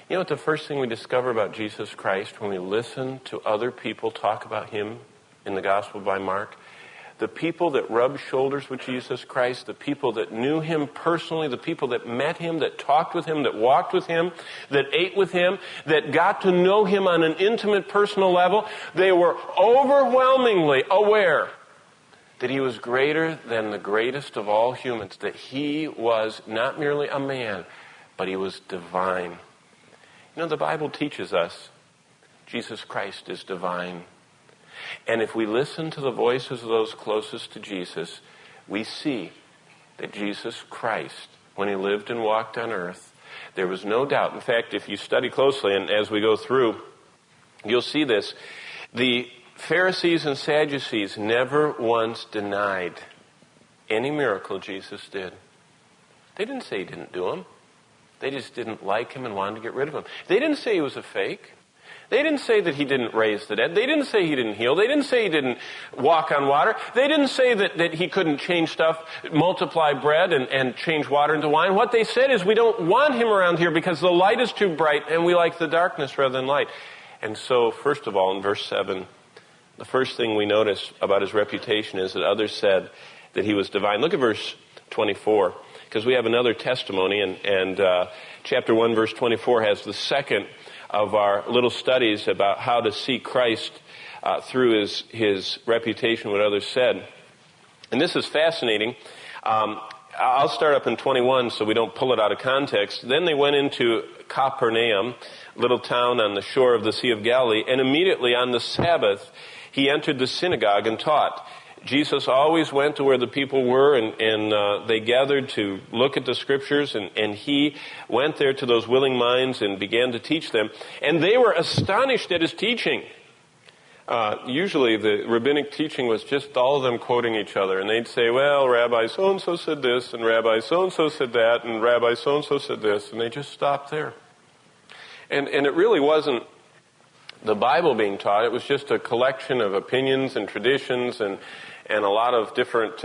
You know what the first thing we discover about Jesus Christ when we listen to other people talk about him in the Gospel by Mark? The people that rubbed shoulders with Jesus Christ, the people that knew him personally, the people that met him, that talked with him, that walked with him, that ate with him, that got to know him on an intimate personal level, they were overwhelmingly aware that he was greater than the greatest of all humans, that he was not merely a man, but he was divine. You know, the Bible teaches us Jesus Christ is divine. And if we listen to the voices of those closest to Jesus, we see that Jesus Christ, when he lived and walked on earth, there was no doubt. In fact, if you study closely, and as we go through, you'll see this. The Pharisees and Sadducees never once denied any miracle Jesus did. They didn't say he didn't do them. They just didn't like him and wanted to get rid of him. They didn't say he was a fake. They didn't say that he didn't raise the dead. They didn't say he didn't heal. They didn't say he didn't walk on water. They didn't say that he couldn't change stuff, multiply bread and change water into wine. What they said is, we don't want him around here because the light is too bright and we like the darkness rather than light. And so, first of all, in verse 7, the first thing we notice about his reputation is that others said that he was divine. Look at verse 24, because we have another testimony, and chapter 1, verse 24 has the second of our little studies about how to see Christ through his reputation, what others said. And this is fascinating. I'll start up in 21 so we don't pull it out of context. Then they went into Capernaum, little town on the shore of the Sea of Galilee, and immediately on the Sabbath he entered the synagogue and taught. Jesus always went to where the people were, and they gathered to look at the scriptures, and he went there to those willing minds and began to teach them. And they were astonished at his teaching. Usually the rabbinic teaching was just all of them quoting each other, and they'd say, well, Rabbi so-and-so said this, and Rabbi so-and-so said that, and Rabbi so-and-so said this, and they just stopped there. And it really wasn't the Bible being taught. It was just a collection of opinions and traditions and a lot of different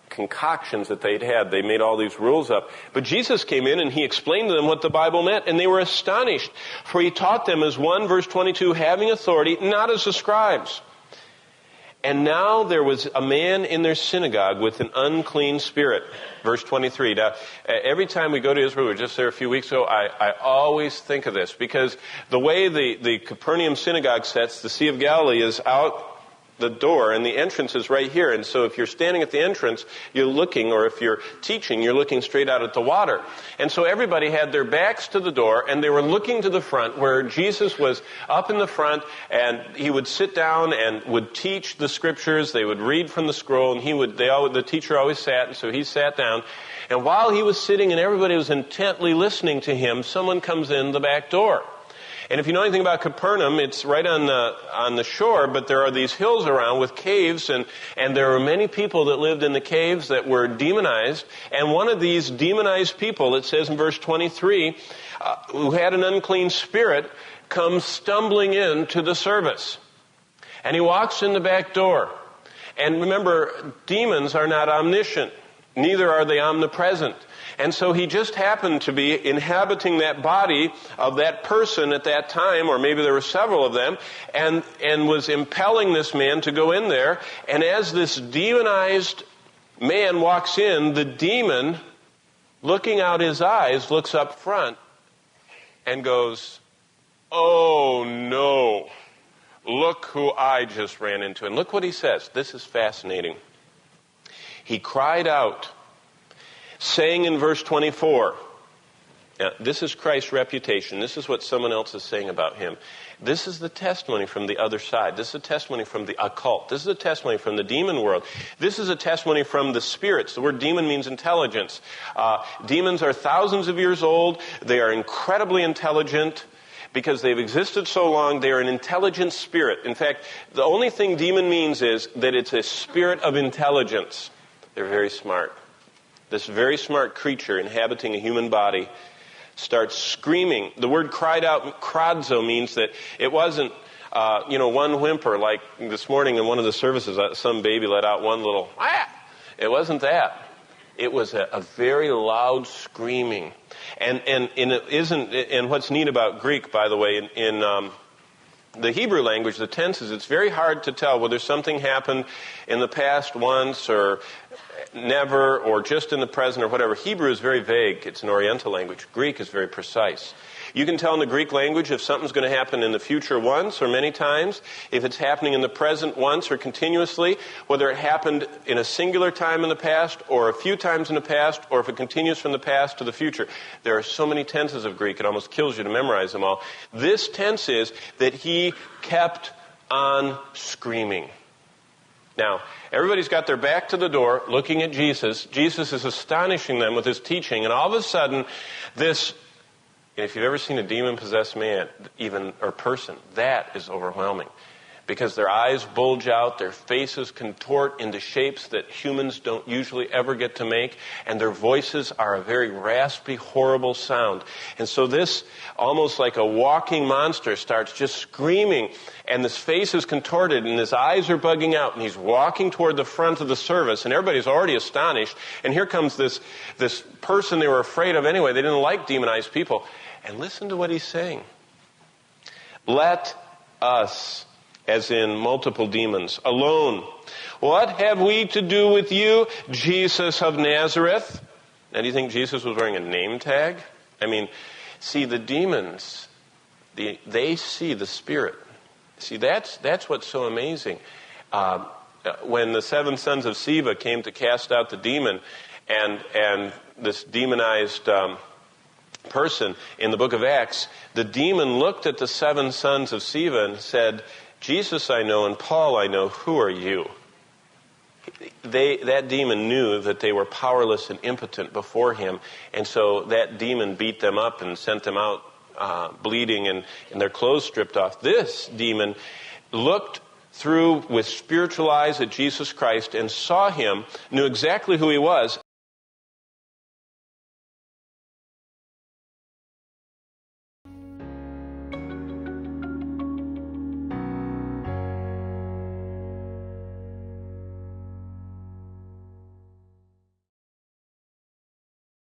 concoctions that they'd had. They made all these rules up. But Jesus came in and he explained to them what the Bible meant, and they were astonished. For he taught them as one, verse 22, having authority, not as the scribes. And now there was a man in their synagogue with an unclean spirit. Verse 23. Now, every time we go to Israel, we were just there a few weeks ago, I always think of this, because the way the Capernaum synagogue sets, the Sea of Galilee is out the door, and the entrance is right here. And so if you're standing at the entrance, you're looking, or if you're teaching, you're looking straight out at the water. And so everybody had their backs to the door, and they were looking to the front, where Jesus was up in the front, and he would sit down and would teach the scriptures. They would read from the scroll, and the teacher always sat, and so he sat down. And while he was sitting and everybody was intently listening to him, someone comes in the back door. And if you know anything about Capernaum, it's right on the shore, but there are these hills around with caves, and there were many people that lived in the caves that were demonized. And one of these demonized people, it says in verse 23, who had an unclean spirit, comes stumbling into the service. And he walks in the back door. And remember, demons are not omniscient. Neither are they omnipresent. And so he just happened to be inhabiting that body of that person at that time, or maybe there were several of them, and was impelling this man to go in there. And as this demonized man walks in, the demon, looking out his eyes, looks up front and goes, "Oh no, look who I just ran into." And look what he says. This is fascinating. He cried out, saying in verse 24, now, this is Christ's reputation. This is what someone else is saying about him. This is the testimony from the other side. This is a testimony from the occult. This is a testimony from the demon world. This is a testimony from the spirits. The word demon means intelligence. Demons are thousands of years old. They are incredibly intelligent. Because they've existed so long, they are an intelligent spirit. In fact, the only thing demon means is that it's a spirit of intelligence. They're very smart. This very smart creature inhabiting a human body starts screaming. The word cried out, kradzo, means that it wasn't, one whimper like this morning in one of the services, some baby let out one little, ah! It wasn't that. It was a very loud screaming. And it isn't, and what's neat about Greek, by the way, in the Hebrew language, the tenses, it's very hard to tell whether something happened in the past once or never or just in the present or whatever. Hebrew is very vague. It's an Oriental language. Greek is very precise. You can tell in the Greek language if something's going to happen in the future once or many times, if it's happening in the present once or continuously, whether it happened in a singular time in the past or a few times in the past, or if it continues from the past to the future. There are so many tenses of Greek, it almost kills you to memorize them all. This tense is that he kept on screaming. Now, everybody's got their back to the door looking at Jesus. Jesus is astonishing them with his teaching, and all of a sudden, this... And if you've ever seen a demon-possessed man, or person, that is overwhelming. Because their eyes bulge out, their faces contort into shapes that humans don't usually ever get to make, and their voices are a very raspy, horrible sound. And so this, almost like a walking monster, starts just screaming, and his face is contorted, and his eyes are bugging out, and he's walking toward the front of the service, and everybody's already astonished. And here comes this person they were afraid of anyway. They didn't like demonized people. And listen to what he's saying. Let us, as in multiple demons, alone. What have we to do with you, Jesus of Nazareth? Now, do you think Jesus was wearing a name tag? I mean, see, the demons, they see the Spirit. See, that's what's so amazing. When the 7 sons of Sceva came to cast out the demon, and this demonized person in the book of Acts, the demon looked at the 7 sons of Sceva and said, Jesus I know and Paul I know, who are you? That demon knew that they were powerless and impotent before him, and so that demon beat them up and sent them out bleeding and their clothes stripped off. This demon looked through with spiritual eyes at Jesus Christ and saw him, knew exactly who he was,